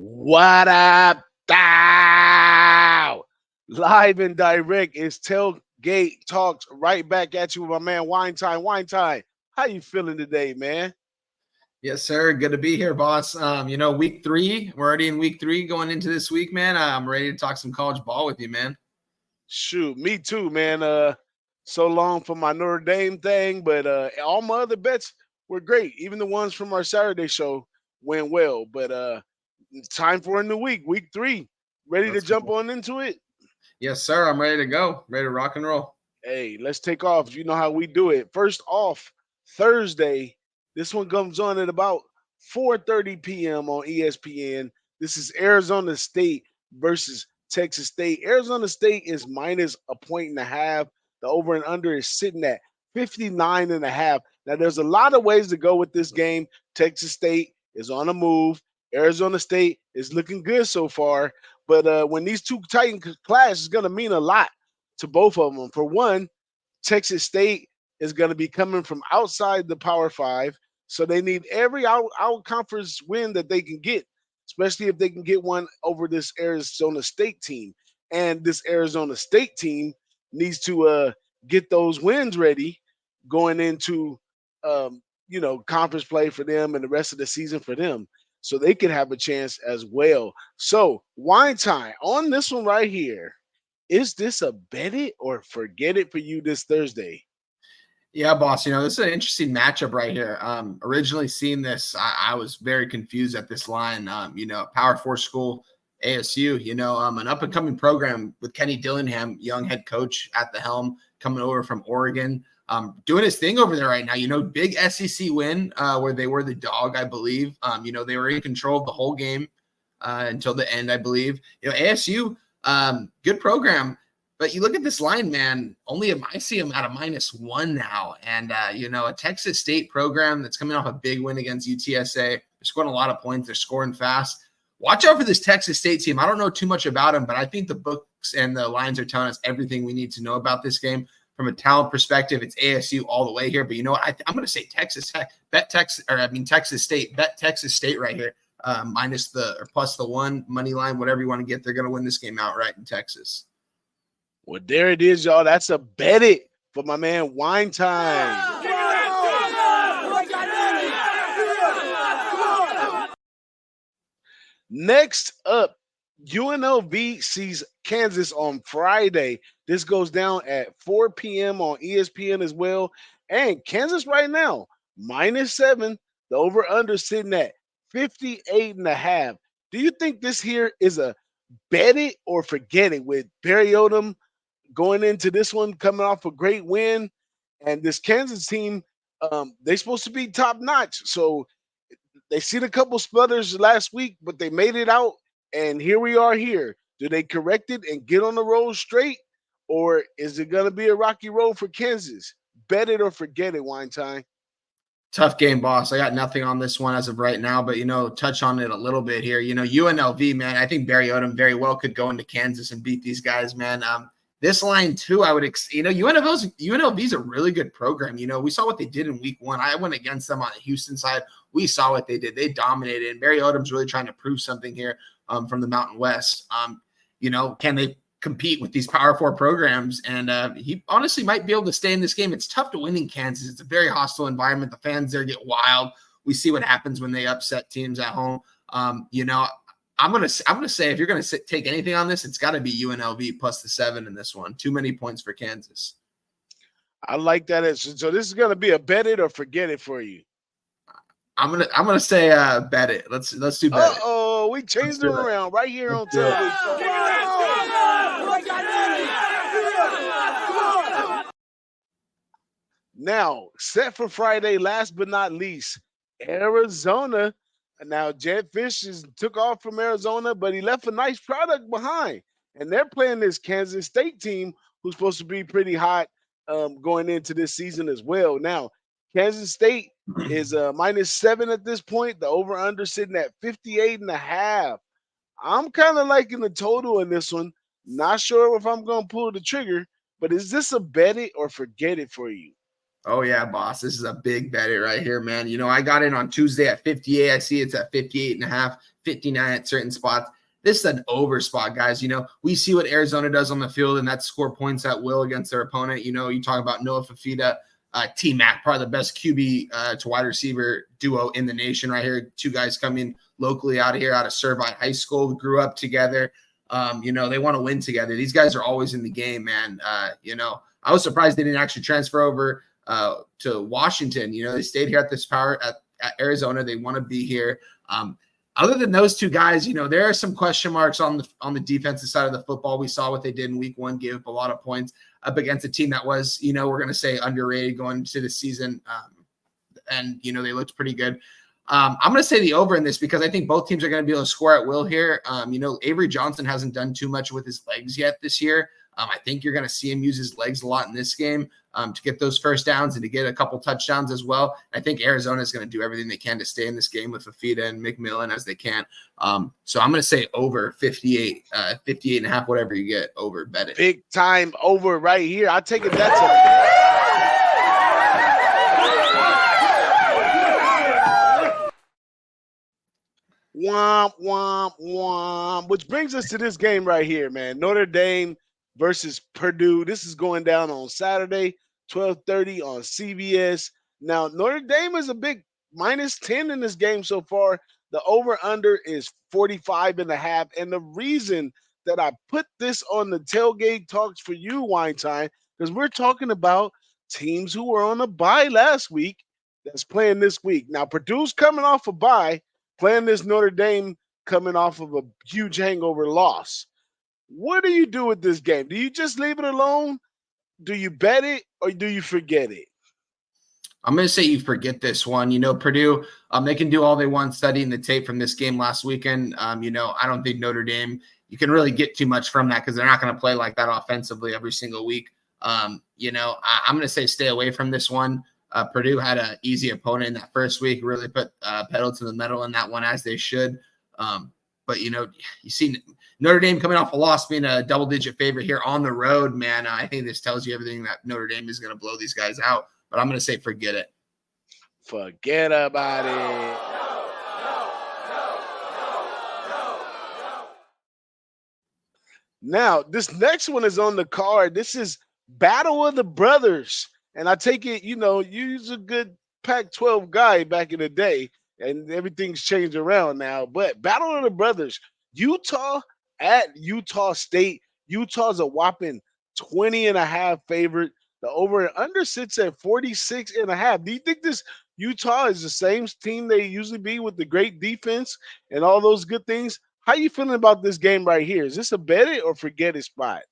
What up, thou? Live and direct is Tailgate Talks right back at you with my man Wine Time. Wine Time, how you feeling today, man? Yes, sir. Good to be here, boss. Week 3. We're already in week 3 going into this week, man. I'm ready to talk some college ball with you, man. Shoot, me too, man. So long for my Notre Dame thing, but all my other bets were great. Even the ones from our Saturday show went well. But it's time for a new week, week 3. Ready to Let's jump go. on into it? Yes, sir. I'm ready to go. Ready to rock and roll. Hey, let's take off. You know how we do it. First off, Thursday. This one comes on at about 4:30 p.m. on ESPN. This is Arizona State versus Texas State. Arizona State is minus a point and a half. The over and under is sitting at 59 and a half. Now, there's a lot of ways to go with this game. Texas State is on a move. Arizona State is looking good so far. But when these two Titans clash, it's going to mean a lot to both of them. For one, Texas State is going to be coming from outside the Power Five, so they need every out conference win that they can get, especially if they can get one over this Arizona State team. And this Arizona State team needs to get those wins ready going into conference play for them and the rest of the season for them, so they can have a chance as well. So, Wine Time on this one right here, is this a bet it or forget it for you this Thursday? Yeah, boss. This is an interesting matchup right here. Originally seeing this, I was very confused at this line. Power 4 school, ASU, an up and coming program with Kenny Dillingham, young head coach at the helm, coming over from Oregon, doing his thing over there right now. Big SEC win where they were the dog, I believe. They were in control of the whole game until the end, I believe. ASU, good program. But you look at this line, man, I see them at a -1 now. And, a Texas State program that's coming off a big win against UTSA. They're scoring a lot of points. They're scoring fast. Watch out for this Texas State team. I don't know too much about them, but I think the books and the lines are telling us everything we need to know about this game. From a talent perspective, it's ASU all the way here. But you know what? I'm going to say Texas State. Bet Texas State right here. Plus the 1 money line, whatever you want to get. They're going to win this game outright in Texas. Well, there it is, y'all. That's a bet it for my man Wine Time. Next up, UNLV sees Kansas on Friday. This goes down at 4 p.m. on ESPN as well. And Kansas right now, -7. The over-under sitting at 58 and a half. Do you think this here is a bet it or forget it with Barry Odom going into this one, coming off a great win? And this Kansas team, they're supposed to be top notch. So they seen a couple sputters last week, but they made it out. And here we are here. Do they correct it and get on the road straight? Or is it going to be a rocky road for Kansas? Bet it or forget it, Wine Time. Tough game, boss. I got nothing on this one as of right now, but, touch on it a little bit here. UNLV, man, I think Barry Odom very well could go into Kansas and beat these guys, man. This line, too, I would UNLV's a really good program. We saw what they did in week 1. I went against them on the Houston side. We saw what they did. They dominated, and Barry Odom's really trying to prove something here from the Mountain West. Can they compete with these Power 4 programs? And he honestly might be able to stay in this game. It's tough to win in Kansas. It's a very hostile environment. The fans there get wild. We see what happens when they upset teams at home. I'm gonna say if you're gonna take anything on this, it's got to be UNLV plus the 7 in this one. Too many points for Kansas. I like that. So this is gonna be a bet it or forget it for you. I'm gonna say bet it. Let's do bet it. Oh, we changed them around right here on Tailgate. Now, set for Friday, last but not least, Arizona. Now, Jed Fish took off from Arizona, but he left a nice product behind. And they're playing this Kansas State team who's supposed to be pretty hot going into this season as well. Now, Kansas State is -7 at this point. The over-under sitting at 58 and a half. I'm kind of liking the total in this one. Not sure if I'm going to pull the trigger, but is this a bet it or forget it for you? Oh, yeah, boss. This is a big bet right here, man. I got in on Tuesday at 58. I see it's at 58.5, 59 at certain spots. This is an over spot, guys. We see what Arizona does on the field, and that's score points at will against their opponent. You talk about Noah Fafita, T-Mac, probably the best QB to wide receiver duo in the nation right here. Two guys coming locally out of here, out of Servite High School, grew up together. They want to win together. These guys are always in the game, man. I was surprised they didn't actually transfer over to Washington. They stayed here at this at Arizona. They want to be here. Other than those two guys, there are some question marks on the defensive side of the football. We saw what they did in week one, gave up a lot of points up against a team that was, we're going to say underrated going into the season. And they looked pretty good. I'm going to say the over in this because I think both teams are going to be able to score at will here. Avery Johnson hasn't done too much with his legs yet this year. I think you're going to see him use his legs a lot in this game to get those first downs and to get a couple touchdowns as well. I think Arizona is going to do everything they can to stay in this game with Fafita and McMillan as they can. So I'm going to say over 58, 58.5, whatever you get, over, bet it. Big time over right here. I take it that's a womp, womp, womp. Which brings us to this game right here, man. Notre Dame versus Purdue. This is going down on Saturday, 12:30 on CBS. Now, Notre Dame is a big -10 in this game so far. The over-under is 45.5. And the reason that I put this on the Tailgate Talks for you, Wine Time, because we're talking about teams who were on a bye last week that's playing this week. Now, Purdue's coming off a bye, playing this Notre Dame coming off of a huge hangover loss. What do you do with this game? Do you just leave it alone? Do you bet it or do you forget it? I'm going to say you forget this one. Purdue, they can do all they want studying the tape from this game last weekend. I don't think Notre Dame, you can really get too much from that because they're not going to play like that offensively every single week. I'm going to say stay away from this one. Purdue had an easy opponent in that first week, really put pedal to the metal in that one as they should. But, you see Notre Dame coming off a loss, being a double-digit favorite here on the road, man. I think this tells you everything that Notre Dame is going to blow these guys out. But I'm going to say forget it. Forget about it. Now, this next one is on the card. This is Battle of the Brothers. And I take it, you was a good Pac-12 guy back in the day, and everything's changed around now. But Battle of the Brothers, Utah at Utah State. Utah's a whopping 20.5 favorite. The over and under sits at 46.5. Do you think this Utah is the same team they usually be with the great defense and all those good things? How you feeling about this game right here? Is this a bet it or forget it spot?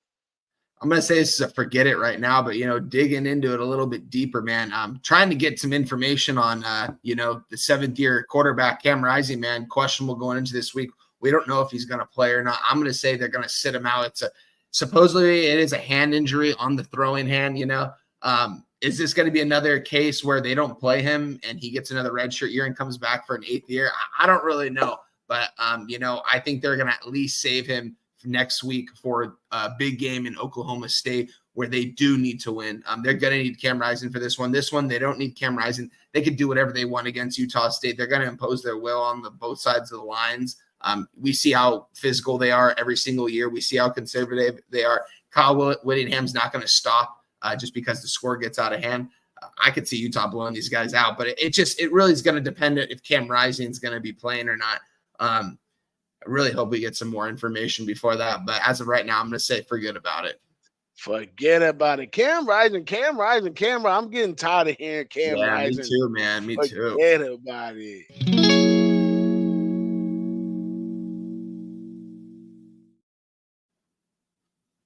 I'm going to say this is a forget it right now, but, digging into it a little bit deeper, man. I'm trying to get some information on, the seventh-year quarterback, Cam Rising, man, questionable going into this week. We don't know if he's going to play or not. I'm going to say they're going to sit him out. Supposedly it is a hand injury on the throwing hand, Is this going to be another case where they don't play him and he gets another redshirt year and comes back for an 8th year? I don't really know. But, I think they're going to at least save him next week for a big game in Oklahoma State where they do need to win. They're going to need Cam Rising for this one. This one, they don't need Cam Rising. They can do whatever they want against Utah State. They're going to impose their will on both sides of the lines. We see how physical they are every single year. We see how conservative they are. Kyle Whittingham's not going to stop just because the score gets out of hand. I could see Utah blowing these guys out, but it really is going to depend if Cam Rising is going to be playing or not. I really hope we get some more information before that. But as of right now, I'm going to say forget about it. Forget about it. Cam Rising. I'm getting tired of hearing Cam Rising. Me too, man. Me too. Forget about it.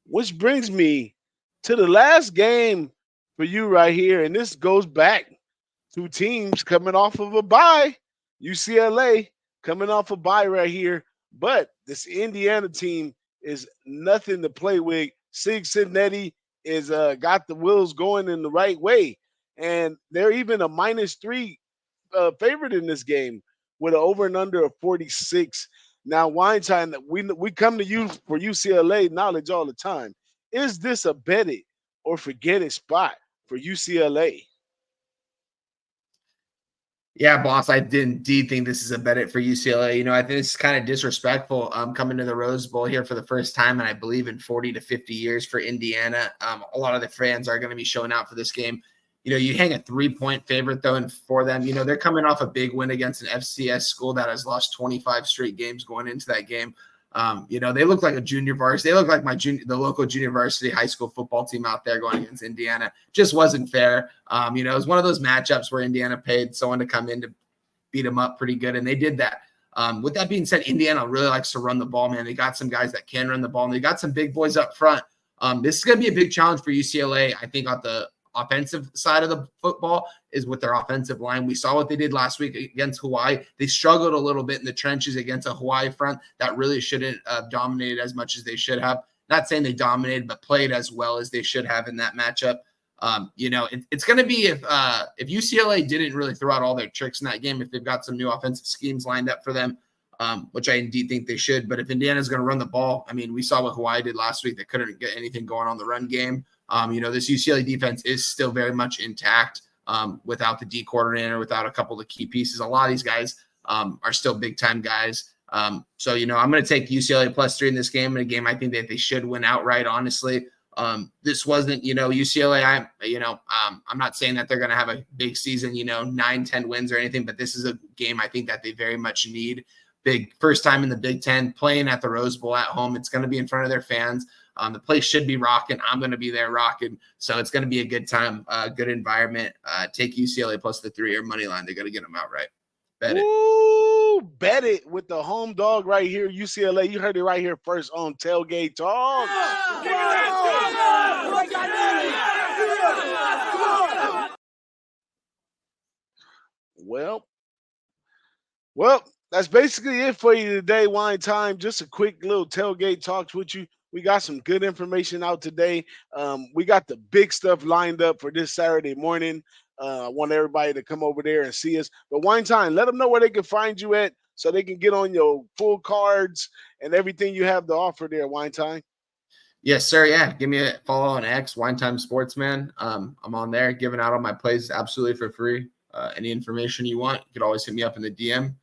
Which brings me to the last game for you right here. And this goes back to teams coming off of a bye. UCLA coming off a bye right here. But this Indiana team is nothing to play with. Sig Cincinnati is got the wheels going in the right way. And they're even a -3 favorite in this game with an over and under of 46. Now, Wine Time, we come to you for UCLA knowledge all the time. Is this a bet it or forget it spot for UCLA? Yeah, boss, I indeed think this is a bet it for UCLA. I think this is kind of disrespectful coming to the Rose Bowl here for the first time, and I believe in 40 to 50 years for Indiana. A lot of the fans are going to be showing out for this game. You hang a 3-point favorite, though, and for them, they're coming off a big win against an FCS school that has lost 25 straight games going into that game. They look like a junior varsity. They look like the local junior varsity high school football team out there going against Indiana. Just wasn't fair. It was one of those matchups where Indiana paid someone to come in to beat them up pretty good, and they did that. With that being said, Indiana really likes to run the ball, man. They got some guys that can run the ball, and they got some big boys up front. This is going to be a big challenge for UCLA, I think, on the offensive side of the football is with their offensive line. We saw what they did last week against Hawaii. They struggled a little bit in the trenches against a Hawaii front that really shouldn't have dominated as much as they should have. Not saying they dominated, but played as well as they should have in that matchup. It's going to be if UCLA didn't really throw out all their tricks in that game, if they've got some new offensive schemes lined up for them, which I indeed think they should. But if Indiana's going to run the ball, I mean, we saw what Hawaii did last week. They couldn't get anything going on the run game. This UCLA defense is still very much intact without the D coordinator, without a couple of key pieces. A lot of these guys are still big-time guys. I'm going to take UCLA +3 in this game, in a game I think that they should win outright, honestly. This wasn't, UCLA. I'm not saying that they're going to have a big season, 9-10 wins or anything, but this is a game I think that they very much need. Big first time in the Big Ten, playing at the Rose Bowl at home. It's going to be in front of their fans. The place should be rocking. I'm going to be there rocking. So it's going to be a good time, good environment. Take UCLA +3 or money line. They're going to get them outright. Bet it. Ooh, bet it with the home dog right here, UCLA. You heard it right here first on Tailgate Talks. Well, that's basically it for you today, Wine Time. Just a quick little Tailgate Talks with you. We got some good information out today. We got the big stuff lined up for this Saturday morning. I want everybody to come over there and see us. But Wine Time, let them know where they can find you at so they can get on your full cards and everything you have to offer there, Wine Time. Yes, sir. Yeah. Give me a follow on X, WineTimeSports, man. I'm on there giving out all my plays absolutely for free. Any information you want, you could always hit me up in the DM.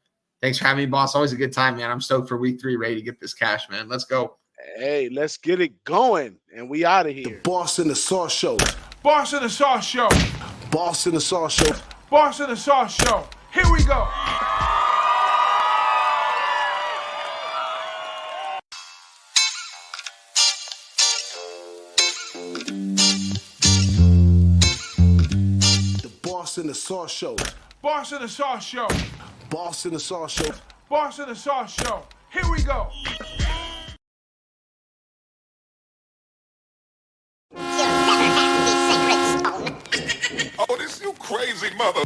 Thanks for having me, boss. Always a good time, man. I'm stoked for week 3, ready to get this cash, man. Let's go. Hey, let's get it going, and we out of here. The Boss in the Sauce Show. Boss in the Sauce Show. Boss in the Sauce Show. Boss in the Sauce Show. Here we go. The Boss in the Sauce Show. Boss in the Sauce Show. Boss in the Sauce Show. Boss in the Sauce Show. Here we go. Oh, this you crazy mother.